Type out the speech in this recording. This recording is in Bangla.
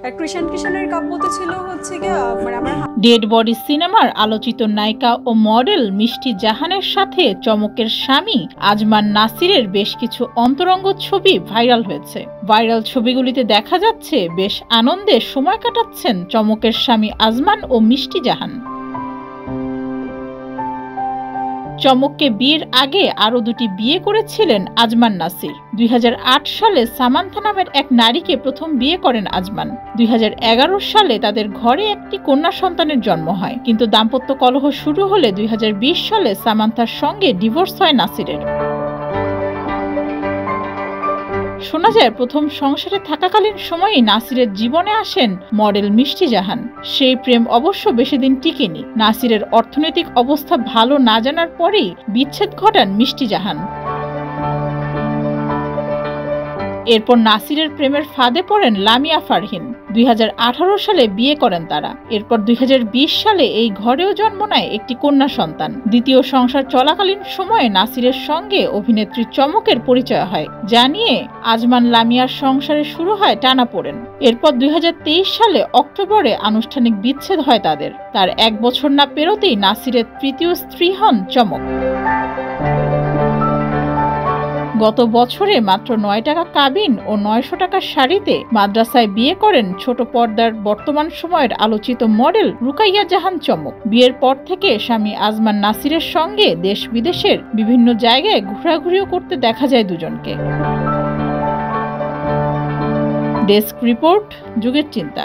কৃষাণ কিশানের কাব্যতে ছিল হচ্ছে গিয়ে মানে আমার ডেড বডি সিনেমার আলোচিত নায়িকা ও মডেল মিষ্টি জাহানের সাথে চমকের স্বামী আজমান নাসিরের বেশ কিছু অন্তরঙ্গ ছবি ভাইরাল হয়েছে। ভাইরাল ছবিগুলিতে দেখা যাচ্ছে বেশ আনন্দে সময় কাটাচ্ছেন চমকের স্বামী আজমান ও মিষ্টি জাহান। চমককে বিয়ের আগে আরো দুটি বিয়ে করেছিলেন আজমান নাসির। 2008 সালে সামান্থা নামের এক নারীকে প্রথম বিয়ে করেন আজমান। 2011 সালে তাদের ঘরে একটি কন্যা সন্তানের জন্ম হয়, কিন্তু দাম্পত্য কলহ শুরু হলে 2020 সালে সামান্থার সঙ্গে ডিভোর্স হয় নাসিরের। শোনা যায় প্রথম সংসারে থাকাকালীন সময়েই নাসিরের জীবনে আসেন মডেল মিষ্টি জাহান। সেই প্রেম অবশ্য বেশি দিন টিকেনি। নাসিরের অর্থনৈতিক অবস্থা ভালো না জানার পরেই বিচ্ছেদ ঘটান মিষ্টি জাহান। এরপর নাসিরের প্রেমের ফাঁদে পড়েন লামিয়া ফারহিন। 2018 সালে বিয়ে করেন তারা। এরপর 2020 সালে এই ঘরেও জন্ম নেয় একটি কন্যা সন্তান। দ্বিতীয় সংসার চলাকালীন সময়ে নাসিরের সঙ্গে অভিনেত্রী চমকের পরিচয় হয়, যা নিয়ে আজমান লামিয়ার সংসারে শুরু হয় টানাপোড়েন। এরপর 2023 সালে অক্টোবরে আনুষ্ঠানিক বিচ্ছেদ হয় তাদের। তার 1 বছর না পেরোতেই নাসিরের তৃতীয় স্ত্রী হন চমক। গত বছরে মাত্র 9 টাকা কাবিন ও 900 টাকার শাড়িতে মাদ্রাসায় বিয়ে করেন ছোট পর্দার বর্তমান সময়ের আলোচিত মডেল রুকাইয়া জাহান চমক। বিয়ের পর থেকে স্বামী আজমান নাসিরের সঙ্গে দেশ বিদেশের বিভিন্ন জায়গায় ঘোরাঘুরিও করতে দেখা যায় দুজনকে। ডেস্ক রিপোর্ট, যুগের চিন্তা।